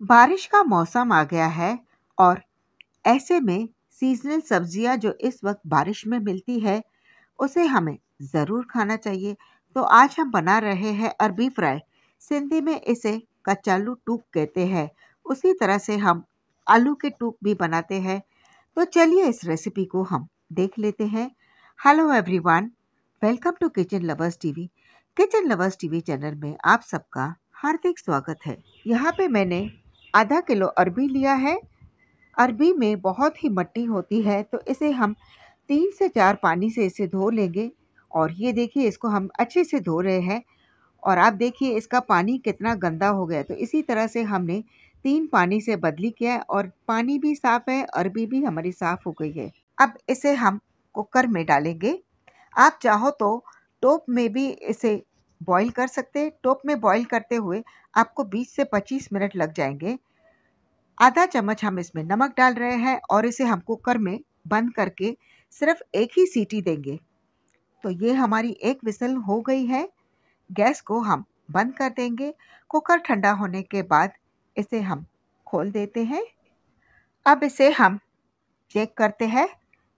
बारिश का मौसम आ गया है और ऐसे में सीजनल सब्जियां जो इस वक्त बारिश में मिलती है उसे हमें ज़रूर खाना चाहिए। तो आज हम बना रहे हैं अरबी फ्राई। सिंधी में इसे कचालू टूक कहते हैं। उसी तरह से हम आलू के टूक भी बनाते हैं। तो चलिए इस रेसिपी को हम देख लेते हैं। Hello everyone, welcome to kitchen lovers TV. Kitchen lovers TV channel में आप सबका हार्दिक स्वागत है। यहाँ पे मैंने आधा किलो अरबी लिया है। अरबी में बहुत ही मिट्टी होती है, तो इसे हम 3 से 4 पानी से इसे धो लेंगे। और ये देखिए, इसको हम अच्छे से धो रहे हैं और आप देखिए इसका पानी कितना गंदा हो गया। तो इसी तरह से हमने 3 पानी से बदली किया है और पानी भी साफ़ है, अरबी भी हमारी साफ़ हो गई है। अब इसे हम कुकर में डालेंगे। आप चाहो तो टोप में भी इसे बॉईल कर सकते हैं। टोप में बॉईल करते हुए आपको 20 से 25 मिनट लग जाएंगे। आधा चम्मच हम इसमें नमक डाल रहे हैं और इसे हम कुकर में बंद करके सिर्फ एक ही सीटी देंगे। तो ये हमारी एक विसल हो गई है। गैस को हम बंद कर देंगे। कुकर ठंडा होने के बाद इसे हम खोल देते हैं। अब इसे हम चेक करते हैं।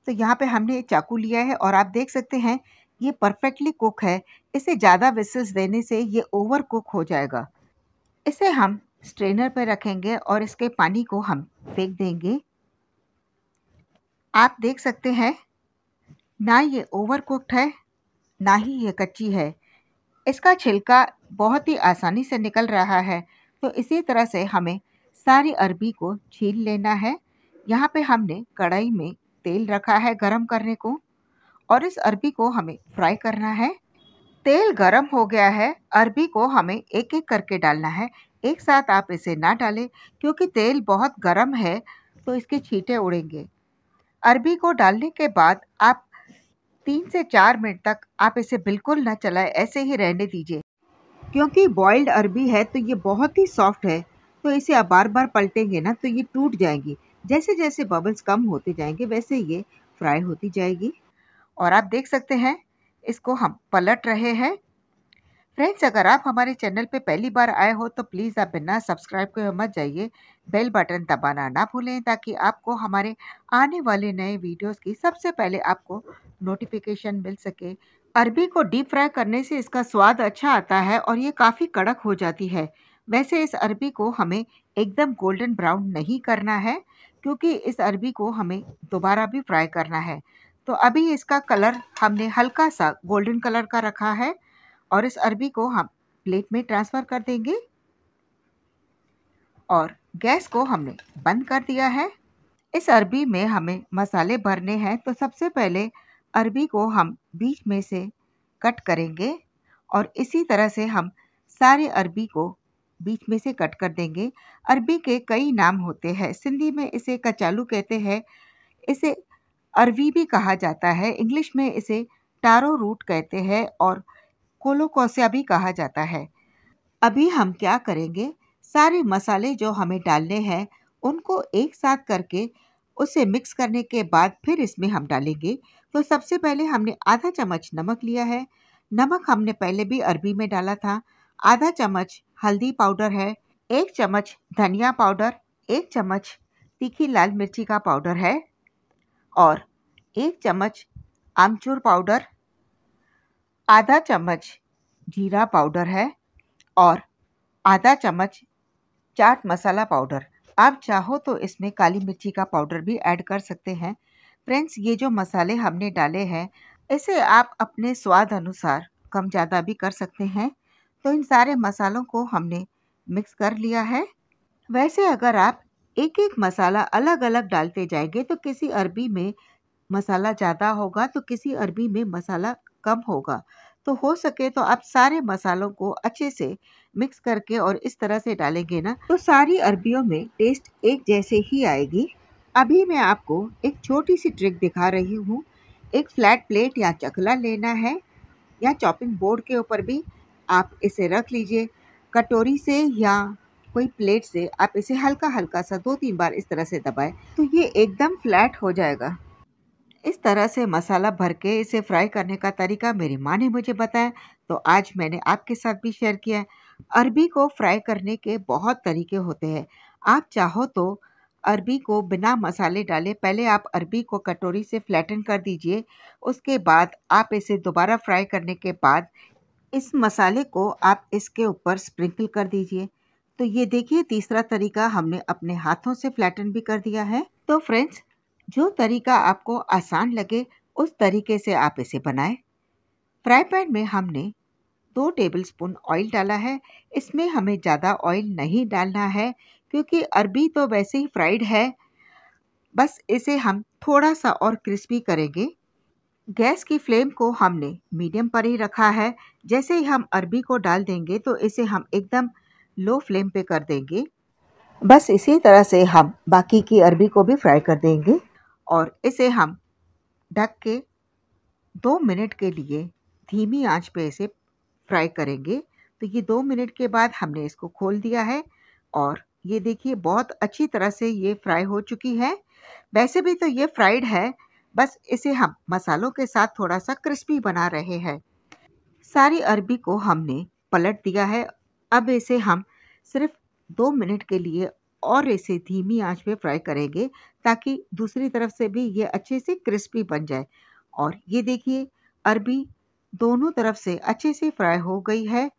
तो यहाँ पे हमने चाकू लिया है और आप देख सकते हैं ये परफेक्टली कुक है। इसे ज़्यादा विसल्स देने से ये ओवर कुक हो जाएगा। इसे हम स्ट्रेनर पर रखेंगे और इसके पानी को हम फेंक देंगे। आप देख सकते हैं ना ये ओवर कुक्ड है ना ही ये कच्ची है। इसका छिलका बहुत ही आसानी से निकल रहा है। तो इसी तरह से हमें सारी अरबी को छील लेना है। यहाँ पे हमने कढ़ाई में तेल रखा है गरम करने को और इस अरबी को हमें फ्राई करना है। तेल गरम हो गया है। अरबी को हमें एक एक करके डालना है। एक साथ आप इसे ना डालें क्योंकि तेल बहुत गरम है, तो इसके छींटे उड़ेंगे। अरबी को डालने के बाद आप 3 से 4 मिनट तक आप इसे बिल्कुल ना चलाएं, ऐसे ही रहने दीजिए। क्योंकि बॉइल्ड अरबी है तो ये बहुत ही सॉफ्ट है, तो इसे आप बार बार पलटेंगे ना तो ये टूट जाएगी। जैसे जैसे बबल्स कम होते जाएंगे वैसे ये फ्राई होती जाएगी। और आप देख सकते हैं इसको हम पलट रहे हैं। फ्रेंड्स, अगर आप हमारे चैनल पे पहली बार आए हो तो प्लीज़ आप बिना सब्सक्राइब किए मत जाइए। बेल बटन दबाना ना भूलें ताकि आपको हमारे आने वाले नए वीडियोस की सबसे पहले आपको नोटिफिकेशन मिल सके। अरबी को डीप फ्राई करने से इसका स्वाद अच्छा आता है और ये काफ़ी कड़क हो जाती है। वैसे इस अरबी को हमें एकदम गोल्डन ब्राउन नहीं करना है क्योंकि इस अरबी को हमें दोबारा भी फ्राई करना है। तो अभी इसका कलर हमने हल्का सा गोल्डन कलर का रखा है और इस अरबी को हम प्लेट में ट्रांसफ़र कर देंगे और गैस को हमने बंद कर दिया है। इस अरबी में हमें मसाले भरने हैं। तो सबसे पहले अरबी को हम बीच में से कट करेंगे और इसी तरह से हम सारे अरबी को बीच में से कट कर देंगे। अरबी के कई नाम होते हैं। सिंधी में इसे कचालू कहते हैं, इसे अरवी भी कहा जाता है। इंग्लिश में इसे टारो रूट कहते हैं और कोलोकोसिया भी कहा जाता है। अभी हम क्या करेंगे, सारे मसाले जो हमें डालने हैं उनको एक साथ करके उसे मिक्स करने के बाद फिर इसमें हम डालेंगे। तो सबसे पहले हमने आधा चम्मच नमक लिया है। नमक हमने पहले भी अरबी में डाला था। आधा चम्मच हल्दी पाउडर है। 1 चम्मच धनिया पाउडर, 1 चम्मच तीखी लाल मिर्ची का पाउडर है और 1 चम्मच आमचूर पाउडर, आधा चम्मच जीरा पाउडर है और आधा चम्मच चाट मसाला पाउडर। आप चाहो तो इसमें काली मिर्ची का पाउडर भी ऐड कर सकते हैं। फ्रेंड्स, ये जो मसाले हमने डाले हैं इसे आप अपने स्वाद अनुसार कम ज़्यादा भी कर सकते हैं। तो इन सारे मसालों को हमने मिक्स कर लिया है। वैसे अगर आप एक एक मसाला अलग अलग डालते जाएंगे तो किसी अरबी में मसाला ज़्यादा होगा तो किसी अरबी में मसाला कम होगा। तो हो सके तो आप सारे मसालों को अच्छे से मिक्स करके और इस तरह से डालेंगे ना तो सारी अरबियों में टेस्ट एक जैसे ही आएगी। अभी मैं आपको एक छोटी सी ट्रिक दिखा रही हूँ। एक फ्लैट प्लेट या चकला लेना है या चॉपिंग बोर्ड के ऊपर भी आप इसे रख लीजिए। कटोरी से या कोई प्लेट से आप इसे हल्का हल्का सा 2-3 बार इस तरह से दबाएं तो ये एकदम फ्लैट हो जाएगा। इस तरह से मसाला भर के इसे फ्राई करने का तरीका मेरी माँ ने मुझे बताया, तो आज मैंने आपके साथ भी शेयर किया है। अरबी को फ्राई करने के बहुत तरीके होते हैं। आप चाहो तो अरबी को बिना मसाले डाले पहले आप अरबी को कटोरी से फ्लैटन कर दीजिए। उसके बाद आप इसे दोबारा फ्राई करने के बाद इस मसाले को आप इसके ऊपर स्प्रिंकल कर दीजिए। तो ये देखिए तीसरा तरीका हमने अपने हाथों से फ्लैटन भी कर दिया है। तो फ्रेंड्स, जो तरीका आपको आसान लगे उस तरीके से आप इसे बनाएं। फ्राई पैन में हमने 2 टेबलस्पून ऑयल डाला है। इसमें हमें ज़्यादा ऑयल नहीं डालना है क्योंकि अरबी तो वैसे ही फ्राइड है। बस इसे हम थोड़ा सा और क्रिस्पी करेंगे। गैस की फ्लेम को हमने मीडियम पर ही रखा है। जैसे ही हम अरबी को डाल देंगे तो इसे हम एकदम लो फ्लेम पे कर देंगे। बस इसी तरह से हम बाकी की अरबी को भी फ्राई कर देंगे और इसे हम ढक के 2 मिनट के लिए धीमी आंच पे इसे फ्राई करेंगे। तो ये 2 मिनट के बाद हमने इसको खोल दिया है और ये देखिए बहुत अच्छी तरह से ये फ्राई हो चुकी है। वैसे भी तो ये फ्राइड है, बस इसे हम मसालों के साथ थोड़ा-सा क्रिस्पी बना रहे हैं। सारी अरबी को हमने पलट दिया है। अब इसे हम सिर्फ 2 मिनट के लिए और इसे धीमी आंच पे फ्राई करेंगे ताकि दूसरी तरफ से भी ये अच्छे से क्रिस्पी बन जाए। और ये देखिए अरबी दोनों तरफ से अच्छे से फ्राई हो गई है।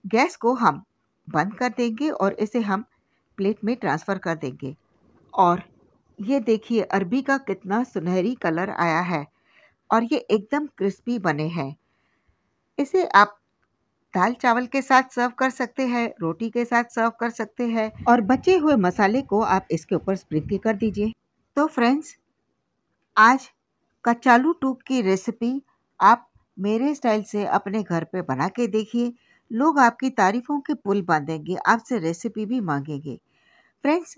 गैस को हम बंद कर देंगे और इसे हम प्लेट में ट्रांसफ़र कर देंगे। और ये देखिए अरबी का कितना सुनहरी कलर आया है और ये एकदम क्रिस्पी बने हैं। इसे आप दाल चावल के साथ सर्व कर सकते हैं, रोटी के साथ सर्व कर सकते हैं और बचे हुए मसाले को आप इसके ऊपर स्प्रिंकल कर दीजिए। तो फ्रेंड्स, आज कचालू टूक की रेसिपी आप मेरे स्टाइल से अपने घर पे बना के देखिए। लोग आपकी तारीफों के पुल बांधेंगे, आपसे रेसिपी भी मांगेंगे। फ्रेंड्स,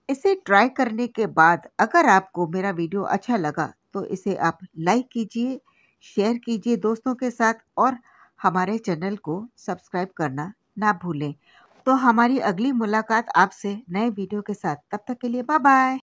इसे ट्राई करने के बाद अगर आपको मेरा वीडियो अच्छा लगा तो इसे आप लाइक कीजिए, शेयर कीजिए दोस्तों के साथ और हमारे चैनल को सब्सक्राइब करना ना भूलें। तो हमारी अगली मुलाकात आपसे नए वीडियो के साथ। तब तक के लिए बाय बाय।